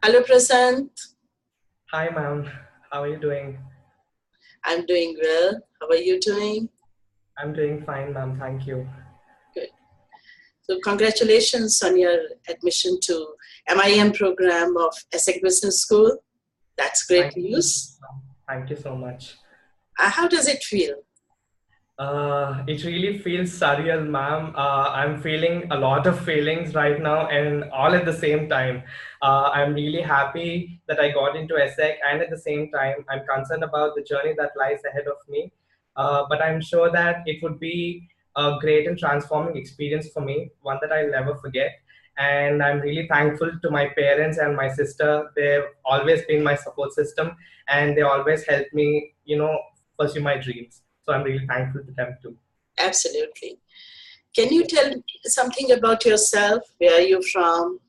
Hello, Prasanth. Hi, ma'am. How are you doing? I'm doing well. How are you doing? I'm doing fine, ma'am. Thank you. Good. So, congratulations on your admission to MIM program of ESSEC Business School. That's great Thank you so much, news. ma'am. Thank you so much. How does it feel? It really feels surreal, ma'am. I'm feeling a lot of feelings right now and all at the same time. I'm really happy that I got into ESSEC, and at the same time, I'm concerned about the journey that lies ahead of me. But I'm sure that it would be a great and transforming experience for me, one that I'll never forget. And I'm really thankful to my parents and my sister. They've always been my support system, and they always helped me, pursue my dreams. So I'm really thankful to them too. Absolutely. Can you tell something about yourself? Where are you from?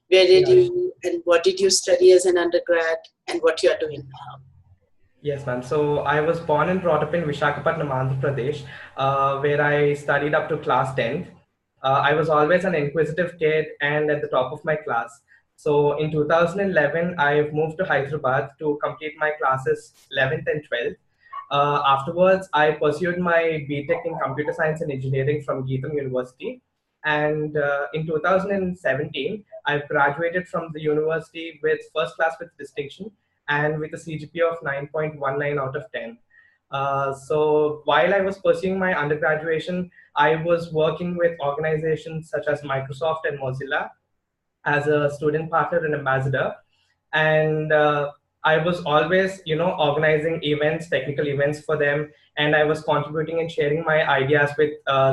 Where did Yeah, you and what did you study as an undergrad and what you are doing now? yes, ma'am. So I was born and brought up in Visakhapatnam, Andhra Pradesh, where I studied up to class 10th. I was always an inquisitive kid and at the top of my class. So in 2011, I moved to Hyderabad to complete my classes 11th and 12th. Afterwards, I pursued my BTech in Computer Science and Engineering from Geetham University. And in 2017, I graduated from the university with first class with distinction and with a CGPA of 9.19 out of 10. So while I was pursuing my undergraduation, I was working with organizations such as Microsoft and Mozilla as a student partner and ambassador. And I was always, organizing events, technical events for them. And I was contributing and sharing my ideas with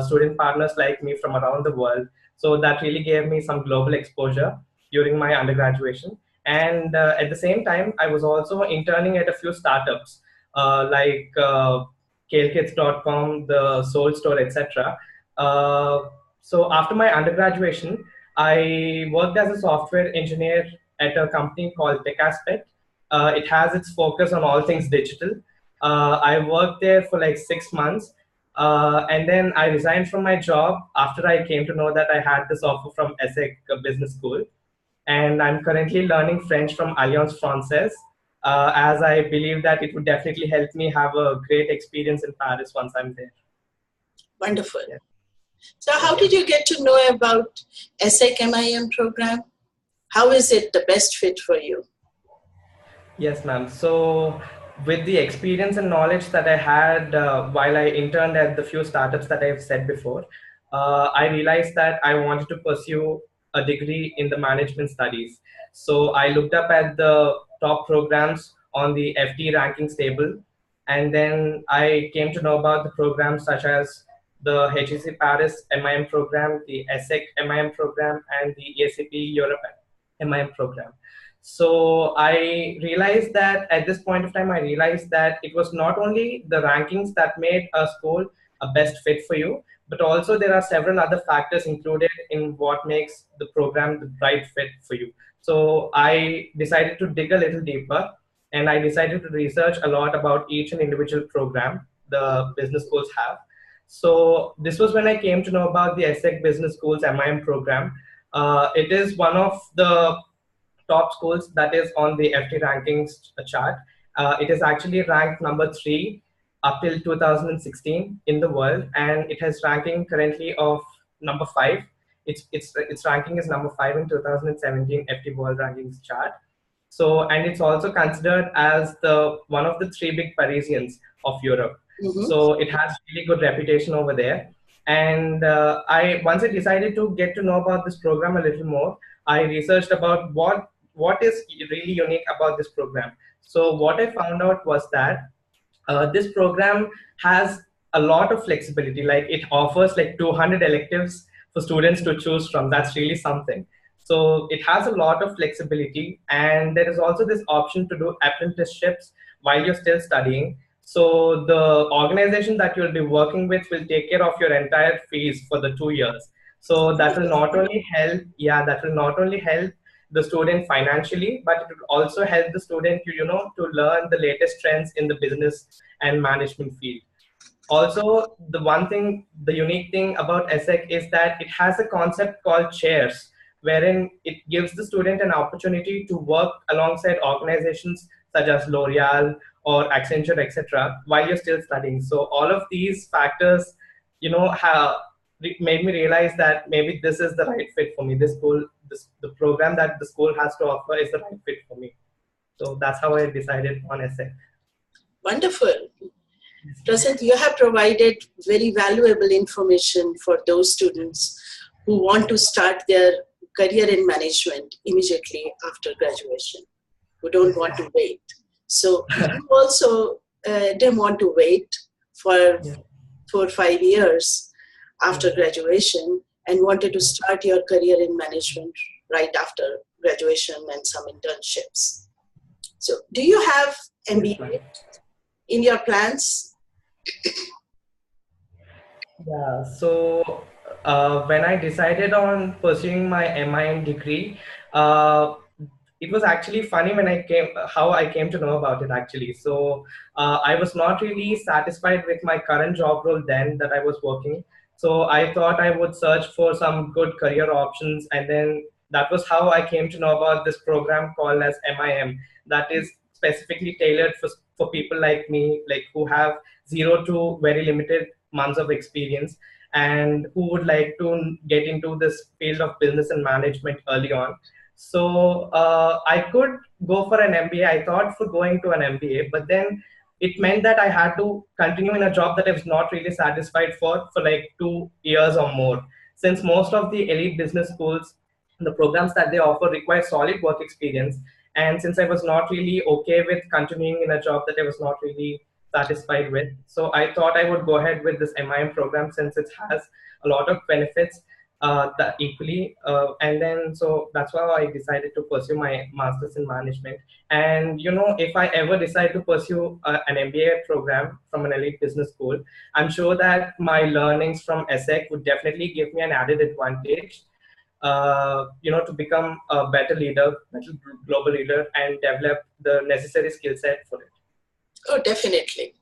student partners like me from around the world. So that really gave me some global exposure during my undergraduation. And at the same time, I was also interning at a few startups like KaleKids.com, the Soul Store, etc. So after my undergraduation, I worked as a software engineer at a company called Tech Aspect. It has its focus on all things digital. I worked there for like 6 months. And then I resigned from my job after I came to know that I had this offer from ESSEC Business School. And I'm currently learning French from Alliance Francaise, as I believe that it would definitely help me have a great experience in Paris once I'm there. Wonderful. Yeah. So, how Yes, did ma'am. you get to know about ESSEC MIM program? How is it the best fit for you? Yes, ma'am. So, with the experience and knowledge that I had while I interned at the few startups that I've said before, I realized that I wanted to pursue a degree in the management studies. So, I looked up at the top programs on the FT rankings table, and then I came to know about the programs such as the HEC Paris MIM program, the ESSEC MIM program, and the ESCP Europe MIM program. So I realized that at this point of time, I realized that it was not only the rankings that made a school a best fit for you, but also there are several other factors included in what makes the program the right fit for you. So I decided to dig a little deeper, and I decided to research a lot about each and individual program the business schools have. So this was when I came to know about the ESSEC Business School's MIM program. It is one of the top schools that is on the FT rankings chart. It is actually ranked number 3 up till 2016 in the world, and it has ranking currently of number 5. Its ranking is number 5 in 2017 FT World Rankings chart. So, and it's also considered as the one of the 3 big Parisians of Europe. Mm-hmm. So it has really good reputation over there. And I once I decided to get to know about this program a little more, I researched about what is really unique about this program. So what I found out was that this program has a lot of flexibility. Like it offers like 200 electives for students to choose from. That's really something. So it has a lot of flexibility, and there is also this option to do apprenticeships while you're still studying. So the organization that you'll be working with will take care of your entire fees for the 2 years. So that will not only help, yeah, that will not only help the student financially, but it will also help the student to, to learn the latest trends in the business and management field. Also, the unique thing about ESSEC is that it has a concept called chairs. wherein it gives the student an opportunity to work alongside organizations such as L'Oreal or Accenture, etc., while you're still studying. So all of these factors, have made me realize that maybe this is the right fit for me. This school, the program that the school has to offer is the right fit for me. So that's how I decided on essay. Wonderful. Prasanth, you have provided very valuable information for those students who want to start their career in management immediately after graduation, who don't want to wait. So you also didn't want to wait for 4 or 5 years after graduation and wanted to start your career in management right after graduation and some internships. So do you have MBA in your plans? Yeah, so when I decided on pursuing my MIM degree, it was actually funny when how I came to know about it actually. So I was not really satisfied with my current job role then that I was working. So I thought I would search for some good career options, and then that was how I came to know about this program called as MIM, that is specifically tailored for people like me, like who have 0 to very limited months of experience and who would like to get into this field of business and management early on. So I could go for an MBA. I thought for going to an MBA, but then it meant that I had to continue in a job that I was not really satisfied for like 2 years or more. Since most of the elite business schools, the programs that they offer require solid work experience, and since I was not really okay with continuing in a job that I was not really satisfied with, so I thought I would go ahead with this MIM program since it has a lot of benefits that equally, and then so that's why I decided to pursue my master's in management. And if I ever decide to pursue an MBA program from an elite business school, I'm sure that my learnings from ESSEC would definitely give me an added advantage, to become a better leader, better global leader, and develop the necessary skill set for it. Oh, definitely.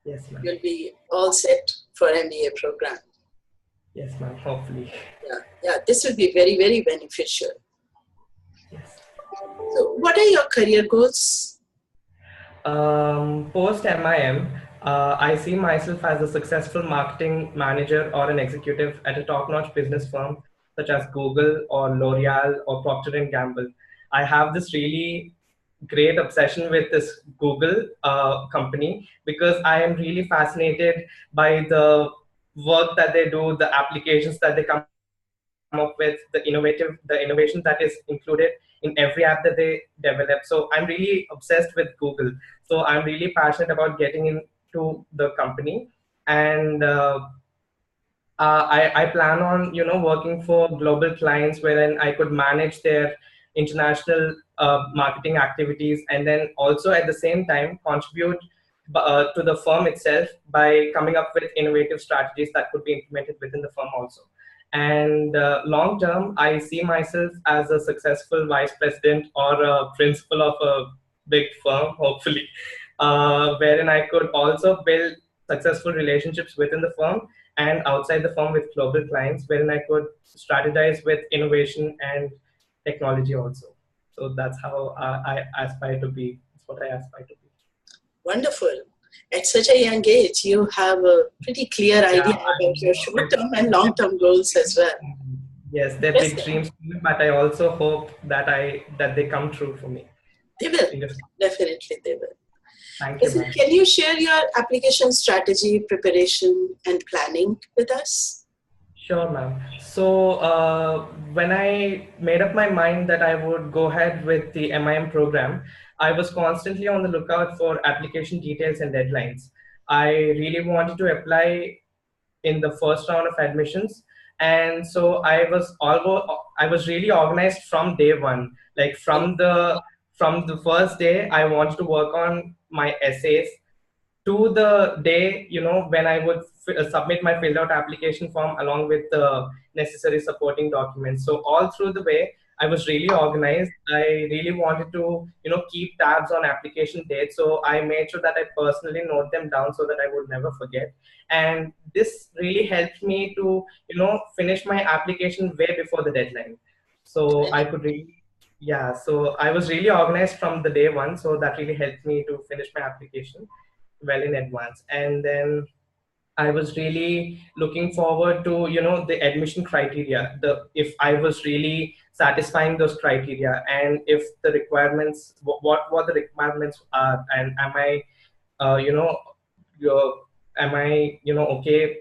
Yes, ma'am. You'll be all set for MBA program. Yes, ma'am. Hopefully. Yeah. This will be very, very beneficial. Yes. So, what are your career goals? Post MIM, I see myself as a successful marketing manager or an executive at a top-notch business firm such as Google or L'Oreal or Procter and Gamble. I have this really great obsession with this Google company because I am really fascinated by the work that they do, the applications that they come up with, the innovation that is included in every app that they develop. So I'm really obsessed with Google. So I'm really passionate about getting into the company, and I plan on working for global clients wherein I could manage their international marketing activities, and then also at the same time contribute to the firm itself by coming up with innovative strategies that could be implemented within the firm also. And long term, I see myself as a successful vice president or a principal of a big firm, hopefully, wherein I could also build successful relationships within the firm and outside the firm with global clients, wherein I could strategize with innovation and technology also. So that's how I aspire to be. That's what I aspire to be. Wonderful. At such a young age, you have a pretty clear idea about your short-term and long-term goals as well. Yes, they're big dreams, but I also hope that they come true for me. They will. Definitely, they will. Thank you, ma'am. Can you share your application strategy, preparation, and planning with us? Sure, ma'am. So when I made up my mind that I would go ahead with the MIM program, I was constantly on the lookout for application details and deadlines. I really wanted to apply in the first round of admissions, and so I was really organized from day one. Like from the first day, I wanted to work on my essays to the day when I would submit my filled out application form along with the necessary supporting documents. So all through the way, I was really organized. I really wanted to keep tabs on application dates, so I made sure that I personally note them down so that I would never forget. And this really helped me to finish my application way before the deadline. So I could really, yeah, so I was really organized from the day one. So that really helped me to finish my application well in advance. And then I was really looking forward to, the admission criteria, if I was really satisfying those criteria, and if the requirements, what the requirements are, and am I, you know, your, am I, okay,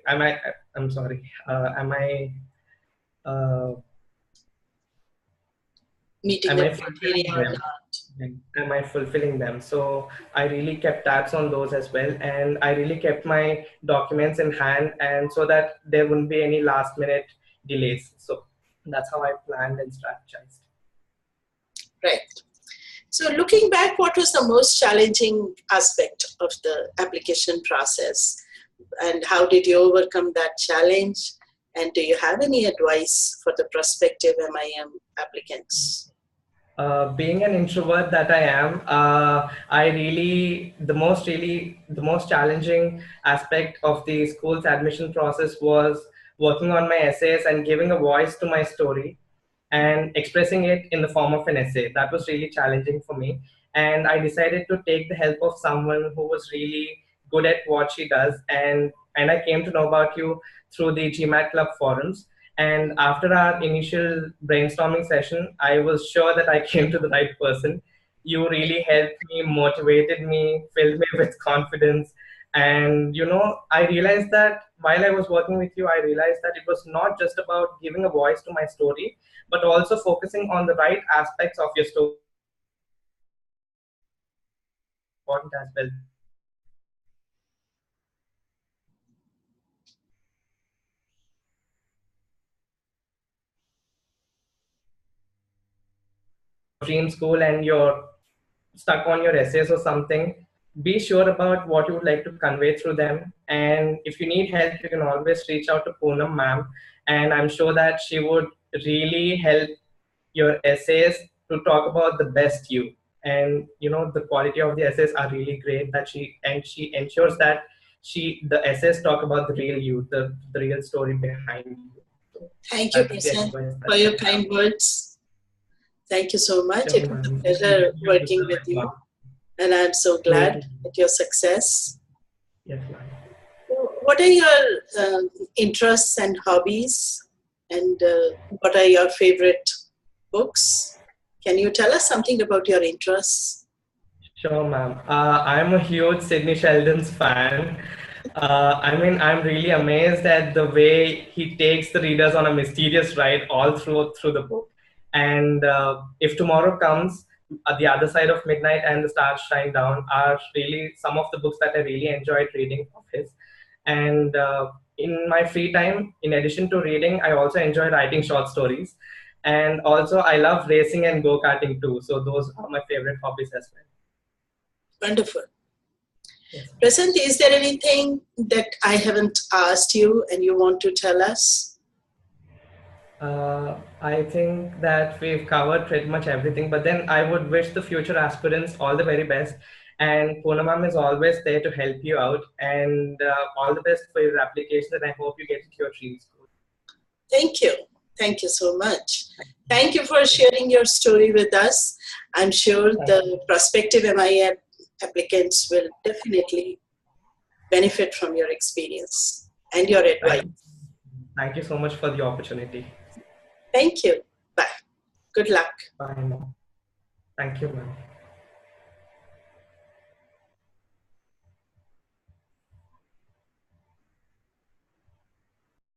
I'm sorry, am I, uh, Meeting am the I criteria fulfilling or them? not? Am I fulfilling them? So I really kept tabs on those as well, and I really kept my documents in hand, and so that there wouldn't be any last minute delays. So that's how I planned and strategized. Right. So looking back, what was the most challenging aspect of the application process? And how did you overcome that challenge? And do you have any advice for the prospective MIM applicants? Being an introvert that I am, I really the most challenging aspect of the school's admission process was working on my essays and giving a voice to my story and expressing it in the form of an essay. That was really challenging for me, and I decided to take the help of someone who was really good at what she does, and I came to know about you through the GMAT Club forums. And after our initial brainstorming session, I was sure that I came to the right person. You really helped me, motivated me, filled me with confidence. And, I realized that while I was working with you, I realized that it was not just about giving a voice to my story, but also focusing on the right aspects of your story. Important as well. Dream school and you're stuck on your essays or something, be sure about what you would like to convey through them. And if you need help, you can always reach out to Poonam ma'am. And I'm sure that she would really help your essays to talk about the best you. And the quality of the essays are really great that she ensures that the essays talk about the real you, the real story behind you. So Thank you, that's the Prasanth, advice for that your I kind have. words. Thank you so much. Sure, It was a ma'am. pleasure You working deserve with it, you, ma'am. and I'm so Me glad too. at your success. Yes, ma'am. What are your interests and hobbies? And what are your favorite books? Can you tell us something about your interests? Sure, ma'am. I'm a huge Sidney Sheldon's fan. I'm really amazed at the way he takes the readers on a mysterious ride all through the book. And If Tomorrow Comes, The Other Side of Midnight, and The Stars Shine Down are really some of the books that I really enjoyed reading of his. And in my free time, in addition to reading, I also enjoy writing short stories. And also, I love racing and go karting too. So those are my favorite hobbies as well. Wonderful. Yes. Prasanth, is there anything that I haven't asked you and you want to tell us? I think that we've covered pretty much everything, but then I would wish the future aspirants all the very best. And Poonamam is always there to help you out. And all the best for your application. And I hope you get into your dream school. Thank you. Thank you so much. Thank you for sharing your story with us. I'm sure the prospective MIA applicants will definitely benefit from your experience and your advice. Thank you so much for the opportunity. Thank you. Bye. Good luck. Bye, ma'am. Thank you, ma'am.